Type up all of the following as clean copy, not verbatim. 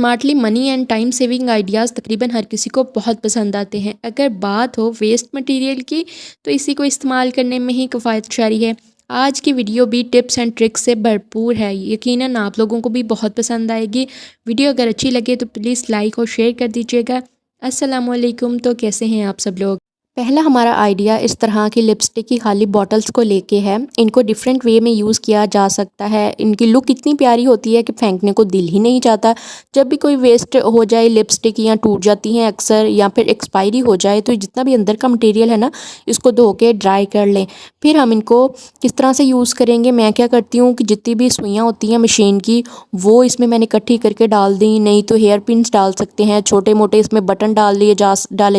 Smartly money and time saving ideas तकरीबन हर किसी को बहुत पसंद आते हैं। अगर बात हो वेस्ट मटेरियल की तो इसी को इस्तेमाल करने में ही किफ़ायत शारी है। आज की वीडियो भी टिप्स एंड ट्रिक्स से भरपूर है, यकीनन आप लोगों को भी बहुत पसंद आएगी। वीडियो अगर अच्छी लगे तो प्लीज़ लाइक और शेयर कर दीजिएगा। अस्सलामुअलैकुम। तो कैसे हैं आप सब लोग। पहला हमारा आइडिया इस तरह की लिपस्टिक की खाली बॉटल्स को लेके है। इनको डिफरेंट वे में यूज़ किया जा सकता है। इनकी लुक इतनी प्यारी होती है कि फेंकने को दिल ही नहीं चाहता। जब भी कोई वेस्ट हो जाए लिपस्टिक या टूट जाती हैं अक्सर, या फिर एक्सपायरी हो जाए, तो जितना भी अंदर का मटेरियल है ना, इसको धो के ड्राई कर लें। फिर हम इनको किस तरह से यूज़ करेंगे, मैं क्या करती हूँ कि जितनी भी सुइयाँ होती हैं मशीन की, वो इसमें मैंने इकट्ठी करके डाल दी। नहीं तो हेयर पिन्स डाल सकते हैं, छोटे मोटे इसमें बटन डाले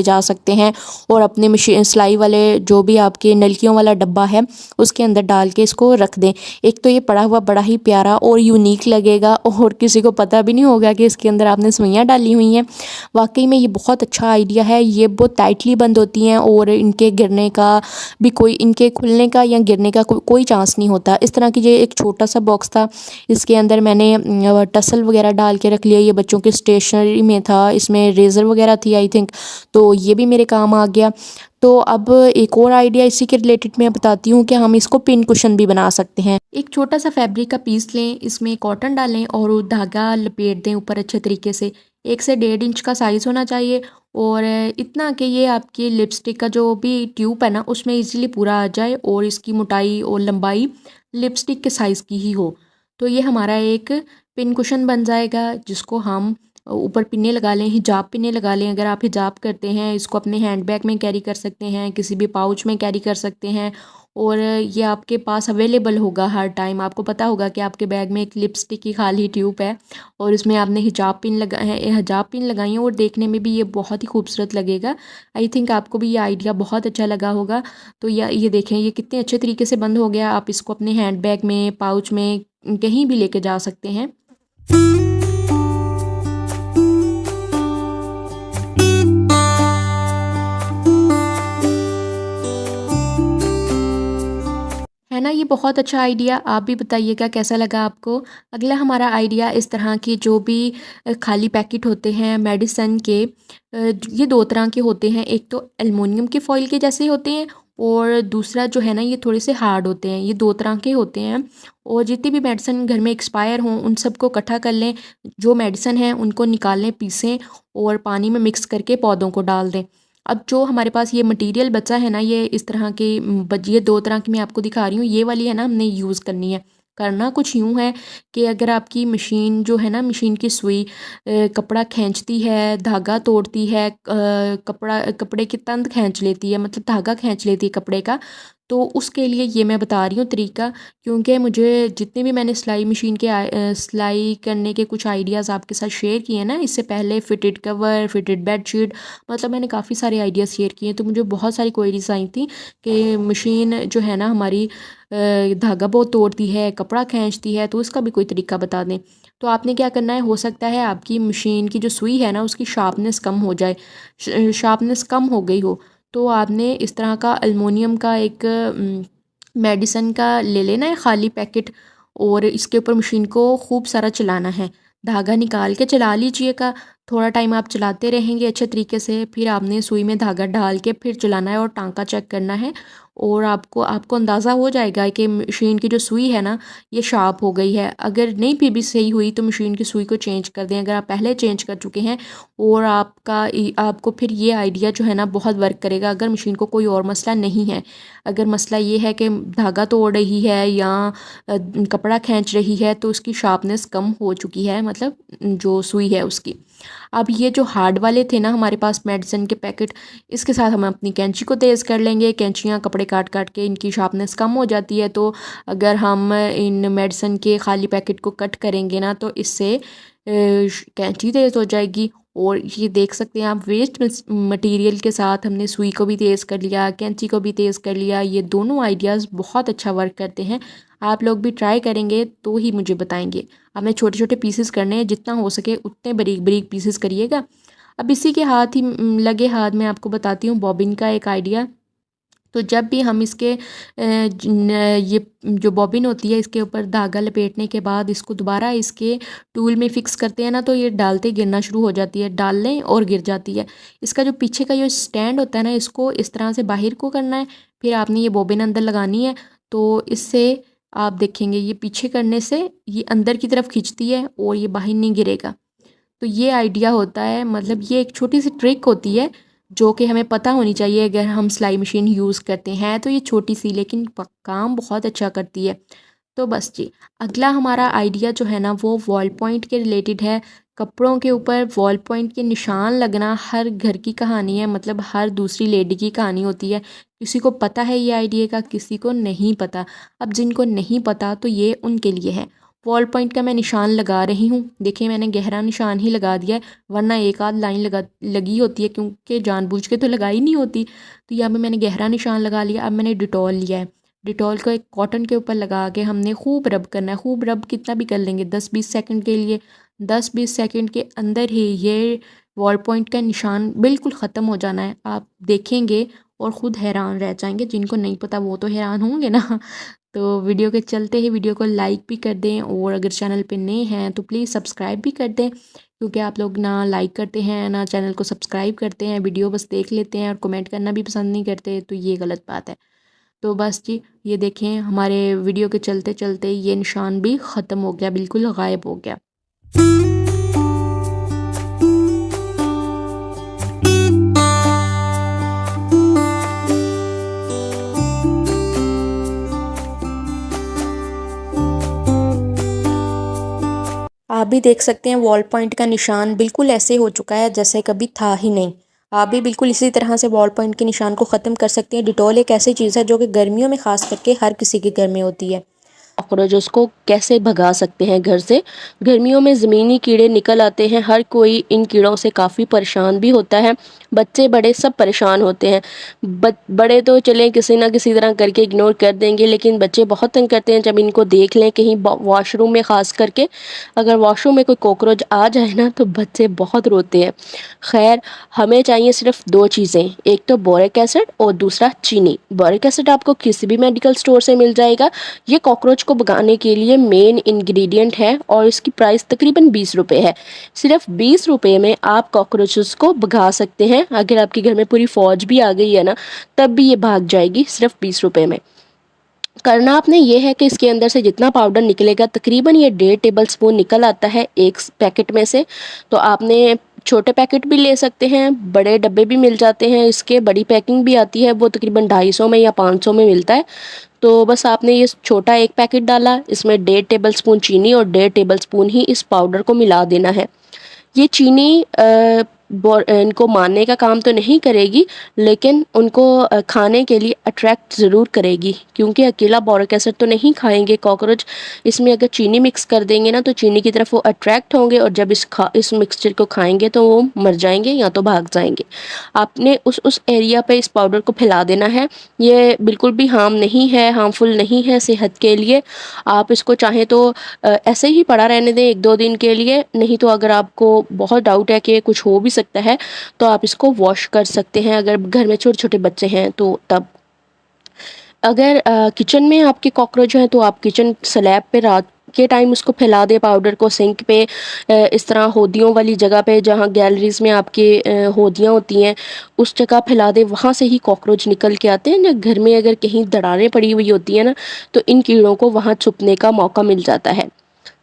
जा सकते हैं। और अपने मशीन सिलाई वाले जो भी आपके नलकियों वाला डब्बा है उसके अंदर डाल के इसको रख दें। एक तो ये पड़ा हुआ बड़ा ही प्यारा और यूनिक लगेगा और किसी को पता भी नहीं होगा कि इसके अंदर आपने सुइयाँ डाली हुई हैं। वाकई में ये बहुत अच्छा आइडिया है। ये बहुत टाइटली बंद होती हैं और इनके गिरने का भी इनके खुलने का या गिरने का कोई चांस नहीं होता। इस तरह की ये एक छोटा सा बॉक्स था, इसके अंदर मैंने टसल वगैरह डाल के रख लिया। ये बच्चों के स्टेशनरी में था, इसमें रेज़र वगैरह थी आई थिंक, तो ये भी मेरे काम आ गया। तो अब एक और आइडिया इसी के रिलेटेड मैं बताती हूँ कि हम इसको पिन कुशन भी बना सकते हैं। एक छोटा सा फैब्रिक का पीस लें, इसमें कॉटन डालें और धागा लपेट दें ऊपर अच्छे तरीके से। 1 से 1.5 इंच का साइज़ होना चाहिए और इतना कि ये आपकी लिपस्टिक का जो भी ट्यूब है ना उसमें इजीली पूरा आ जाए और इसकी मोटाई और लंबाई लिपस्टिक के साइज़ की ही हो। तो ये हमारा एक पिन कुशन बन जाएगा, जिसको हम ऊपर पिन्ने लगा लें, हिजाब पिन्ने लगा लें। अगर आप हिजाब करते हैं, इसको अपने हैंड बैग में कैरी कर सकते हैं, किसी भी पाउच में कैरी कर सकते हैं और ये आपके पास अवेलेबल होगा हर टाइम। आपको पता होगा कि आपके बैग में एक लिपस्टिक की खाली ट्यूब है और इसमें आपने हिजाब पिन लगाई है और देखने में भी ये बहुत ही खूबसूरत लगेगा। आई थिंक आपको भी ये आइडिया बहुत अच्छा लगा होगा। तो ये देखें, ये कितने अच्छे तरीके से बंद हो गया। आप इसको अपने हैंड बैग में, पाउच में, कहीं भी लेके जा सकते हैं। है ना, ये बहुत अच्छा आइडिया। आप भी बताइएगा कैसा लगा आपको। अगला हमारा आइडिया इस तरह के जो भी खाली पैकेट होते हैं मेडिसिन के, ये 2 तरह के होते हैं। एक तो एल्युमिनियम के फॉइल के जैसे होते हैं और दूसरा जो है ना ये थोड़े से हार्ड होते हैं। ये 2 तरह के होते हैं और जितनी भी मेडिसिन घर में एक्सपायर हों उन सबको इकट्ठा कर लें। जो मेडिसिन है उनको निकाल लें, पीसें और पानी में मिक्स करके पौधों को डाल दें। अब जो हमारे पास ये मटेरियल बचा है ना, ये इस तरह के ये 2 तरह की मैं आपको दिखा रही हूँ। ये वाली है ना हमने यूज़ करनी है। करना कुछ यूँ है कि अगर आपकी मशीन जो है ना, मशीन की सुई कपड़ा खींचती है, धागा तोड़ती है, कपड़े की तंद खींच लेती है, मतलब धागा खींच लेती है कपड़े का, तो उसके लिए ये मैं बता रही हूँ तरीका। क्योंकि मुझे जितने भी मैंने सिलाई मशीन के सिलाई करने के कुछ आइडियाज़ आपके साथ शेयर किए ना, इससे पहले फिटेड कवर, फिटेड बेडशीट, मतलब मैंने काफ़ी सारे आइडियाज़ शेयर किए। तो मुझे बहुत सारी क्वेरीज आई थी कि मशीन जो है ना हमारी धागा बहुत तोड़ती है, कपड़ा खींचती है, तो इसका भी कोई तरीका बता दें। तो आपने क्या करना है, हो सकता है आपकी मशीन की जो सुई है ना उसकी शार्पनेस कम हो जाए, शार्पनेस कम हो गई हो, तो आपने इस तरह का एल्युमिनियम का एक मेडिसिन का ले लेना है खाली पैकेट और इसके ऊपर मशीन को खूब सारा चलाना है। धागा निकाल के चला लीजिएगा। थोड़ा टाइम आप चलाते रहेंगे अच्छे तरीके से, फिर आपने सुई में धागा डाल के फिर चलाना है और टांका चेक करना है और आपको अंदाज़ा हो जाएगा कि मशीन की जो सुई है ना ये शार्प हो गई है। अगर नहीं फिर भी सही हुई तो मशीन की सुई को चेंज कर दें, अगर आप पहले चेंज कर चुके हैं। और आपको फिर ये आइडिया जो है ना बहुत वर्क करेगा अगर मशीन को कोई और मसला नहीं है। अगर मसला ये है कि धागा तोड़ रही है या कपड़ा खींच रही है, तो उसकी शार्पनेस कम हो चुकी है, मतलब जो सुई है उसकी। अब ये जो हार्ड वाले थे ना हमारे पास मेडिसिन के पैकेट, इसके साथ हम अपनी कैंची को तेज़ कर लेंगे। कैंचियाँ कपड़े काट काट के इनकी शार्पनेस कम हो जाती है, तो अगर हम इन मेडिसिन के खाली पैकेट को कट करेंगे ना तो इससे कैंची तेज़ हो जाएगी। और ये देख सकते हैं आप, वेस्ट मटेरियल के साथ हमने सुई को भी तेज़ कर लिया, कैंची को भी तेज़ कर लिया। ये दोनों आइडियाज़ बहुत अच्छा वर्क करते हैं। आप लोग भी ट्राई करेंगे तो ही मुझे बताएंगे। आपने छोटे छोटे पीसेस करने हैं, जितना हो सके उतने बारीक बारीक पीसेस करिएगा। अब इसी के लगे हाथ में आपको बताती हूँ बॉबिन का एक आइडिया। तो जब भी हम इसके ये जो बॉबिन होती है इसके ऊपर धागा लपेटने के बाद इसको दोबारा इसके टूल में फ़िक्स करते हैं ना, तो ये डालते गिरना शुरू हो जाती है, डाल लें और गिर जाती है। इसका जो पीछे का जो स्टैंड होता है ना, इसको इस तरह से बाहर को करना है, फिर आपने ये बॉबिन अंदर लगानी है। तो इससे आप देखेंगे ये पीछे करने से ये अंदर की तरफ खींचती है और ये बाहर नहीं गिरेगा। तो ये आइडिया होता है, मतलब ये एक छोटी सी ट्रिक होती है जो कि हमें पता होनी चाहिए अगर हम सिलाई मशीन यूज़ करते हैं। तो ये छोटी सी लेकिन काम बहुत अच्छा करती है। तो बस जी, अगला हमारा आइडिया जो है ना वो वॉल पॉइंट के रिलेटेड है। कपड़ों के ऊपर वॉल पॉइंट के निशान लगना हर घर की कहानी है, मतलब हर दूसरी लेडी की कहानी होती है। किसी को पता है ये आइडिया का, किसी को नहीं पता। अब जिनको नहीं पता तो ये उनके लिए है। वॉल पॉइंट का मैं निशान लगा रही हूँ। देखिए मैंने गहरा निशान ही लगा दिया है, वरना एक आध लाइन लगी होती है, क्योंकि जानबूझ के तो लगाई नहीं होती। तो यहाँ पे मैंने गहरा निशान लगा लिया। अब मैंने डिटॉल लिया है, डिटॉल को एक कॉटन के ऊपर लगा के हमने खूब रब करना है। खूब रब कितना भी कर लेंगे, 10-20 सेकंड के लिए। 10-20 सेकंड के अंदर ही ये वॉल पॉइंट का निशान बिल्कुल ख़त्म हो जाना है। आप देखेंगे और ख़ुद हैरान रह जाएंगे। जिनको नहीं पता वो तो हैरान होंगे ना। तो वीडियो के चलते ही वीडियो को लाइक भी कर दें, और अगर चैनल पे नए हैं तो प्लीज़ सब्सक्राइब भी कर दें, क्योंकि आप लोग ना लाइक करते हैं ना चैनल को सब्सक्राइब करते हैं, वीडियो बस देख लेते हैं और कमेंट करना भी पसंद नहीं करते। तो ये गलत बात है। तो बस जी, ये देखें हमारे वीडियो के चलते चलते ये निशान भी ख़त्म हो गया, बिल्कुल गायब हो गया। आप भी देख सकते हैं वॉल पॉइंट का निशान बिल्कुल ऐसे हो चुका है जैसे कभी था ही नहीं। आप भी बिल्कुल इसी तरह से वॉल पॉइंट के निशान को ख़त्म कर सकते हैं। डिटॉल एक ऐसी चीज़ है जो कि गर्मियों में ख़ास करके हर किसी के घर में होती है। कॉकरोचेस को कैसे भगा सकते हैं घर से। गर्मियों में ज़मीनी कीड़े निकल आते हैं, हर कोई इन कीड़ों से काफ़ी परेशान भी होता है। बच्चे बड़े सब परेशान होते हैं। बड़े तो चलें किसी ना किसी तरह करके इग्नोर कर देंगे, लेकिन बच्चे बहुत तंग करते हैं जब इनको देख लें कहीं वॉशरूम में। ख़ास करके अगर वॉशरूम में कोई कॉकरोच आ जाए ना तो बच्चे बहुत रोते हैं। खैर, हमें चाहिए सिर्फ दो चीज़ें, एक तो बोरिक एसिड और दूसरा चीनी। बोरिक एसिड आपको किसी भी मेडिकल स्टोर से मिल जाएगा। ये कॉकरोच को भगाने के लिए मेन इंग्रेडिएंट है और इसकी प्राइस तकरीबन 20 रुपये है। सिर्फ 20 रुपये में आप कॉकरोचेस को भगा सकते हैं। अगर आपके घर में पूरी फौज भी आ गई है ना तब भी ये भाग जाएगी, सिर्फ 20 रुपये में। करना आपने ये है कि इसके अंदर से जितना पाउडर निकलेगा, तकरीबन ये 1.5 टेबल स्पून निकल आता है एक पैकेट में से। तो आपने छोटे पैकेट भी ले सकते हैं, बड़े डब्बे भी मिल जाते हैं इसके, बड़ी पैकिंग भी आती है, वो तकरीबन 250 में या 500 में मिलता है। तो बस आपने ये छोटा एक पैकेट डाला, इसमें 1.5 टेबल स्पून चीनी और 1.5 टेबल स्पून ही इस पाउडर को मिला देना है। ये चीनी इनको मारने का काम तो नहीं करेगी, लेकिन उनको खाने के लिए अट्रैक्ट ज़रूर करेगी, क्योंकि अकेला बोरिक एसिड तो नहीं खाएंगे कॉकरोच। इसमें अगर चीनी मिक्स कर देंगे ना तो चीनी की तरफ वो अट्रैक्ट होंगे, और जब इस मिक्सचर को खाएंगे तो वो मर जाएंगे या तो भाग जाएंगे। आपने उस एरिया पे इस पाउडर को फैला देना है। ये बिल्कुल भी हार्मफुल नहीं है सेहत के लिए। आप इसको चाहें तो ऐसे ही पड़ा रहने दें 1-2 दिन के लिए, नहीं तो अगर आपको बहुत डाउट है कि कुछ हो भी सकता है तो आप इसको वॉश कर सकते हैं, अगर घर में छोटे छोटे बच्चे हैं तो तब। अगर किचन में आपके कॉकरोच हैं तो आप किचन स्लैब पे रात के टाइम उसको फैला दें पाउडर को, सिंक पे इस तरह होदियों वाली जगह पे जहाँ गैलरीज में आपके होदियाँ होती हैं उस जगह फैला दें, वहाँ से ही कॉकरोच निकल के आते हैं ना। घर में अगर कहीं दरारें पड़ी हुई होती हैं ना तो इन कीड़ों को वहाँ छुपने का मौका मिल जाता है।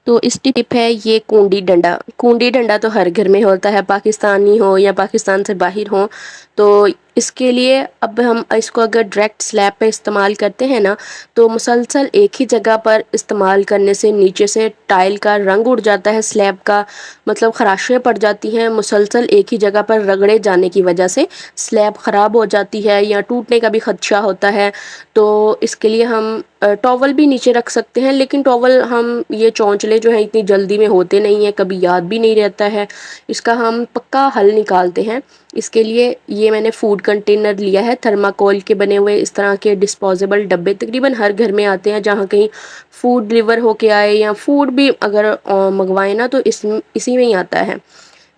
तो इस टिप है ये कूंडी डंडा। कूंडी डंडा तो हर घर में होता है, पाकिस्तानी हो या पाकिस्तान से बाहर हो। तो इसके लिए अब हम इसको अगर डायरेक्ट स्लैब पे इस्तेमाल करते हैं ना तो मुसलसल एक ही जगह पर इस्तेमाल करने से नीचे से टाइल का रंग उड़ जाता है, स्लैब का मतलब खराशें पड़ जाती हैं। मुसलसल एक ही जगह पर रगड़े जाने की वजह से स्लैब ख़राब हो जाती है या टूटने का भी खदशा होता है। तो इसके लिए हम टॉवल भी नीचे रख सकते हैं, लेकिन टॉवल हम ये चौंचले जो हैं इतनी जल्दी में होते नहीं हैं, कभी याद भी नहीं रहता है। इसका हम पक्का हल निकालते हैं। इसके लिए ये मैंने फूड कंटेनर लिया है, थर्माकोल के बने हुए इस तरह के डिस्पोजेबल डब्बे तकरीबन हर घर में आते हैं। जहाँ कहीं फूड डिलीवर होके आए या फूड भी अगर मंगवाए ना तो इसी में ही आता है।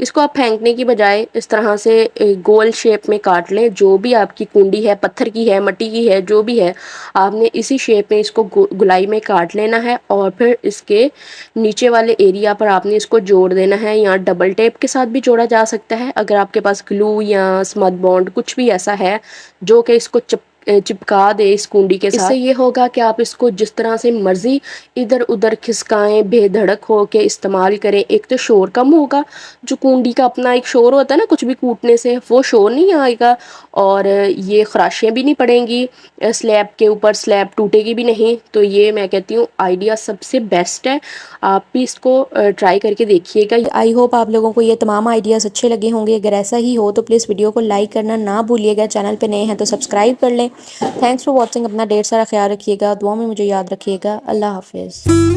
इसको आप फेंकने की बजाय इस तरह से गोल शेप में काट लें। जो भी आपकी कुंडी है, पत्थर की है, मिट्टी की है, जो भी है, आपने इसी शेप में इसको गोलाई में काट लेना है और फिर इसके नीचे वाले एरिया पर आपने इसको जोड़ देना है। यहाँ डबल टेप के साथ भी जोड़ा जा सकता है अगर आपके पास ग्लू या स्मद बॉन्ड कुछ भी ऐसा है जो कि इसको चिपका दे इस कुंडी के साथ। इससे ये होगा कि आप इसको जिस तरह से मर्जी इधर उधर खिसकाएं, बेधड़क हो के इस्तेमाल करें। एक तो शोर कम होगा, जो कुंडी का अपना एक शोर होता है ना कुछ भी कूटने से, वो शोर नहीं आएगा, और ये खराशें भी नहीं पड़ेंगी स्लैब के ऊपर, स्लैब टूटेगी भी नहीं। तो ये मैं कहती हूँ आइडिया सबसे बेस्ट है, आप भी इसको ट्राई करके देखिएगा। आई होप आप लोगों को ये तमाम आइडियाज़ अच्छे लगे होंगे। अगर ऐसा ही हो तो प्लीज़ वीडियो को लाइक करना ना भूलिएगा। चैनल पे नए हैं तो सब्सक्राइब कर लें। Thanks for watching. अपना ढेर सारा ख्याल रखिएगा, दुआ में मुझे याद रखिएगा। अल्लाह हाफिज़।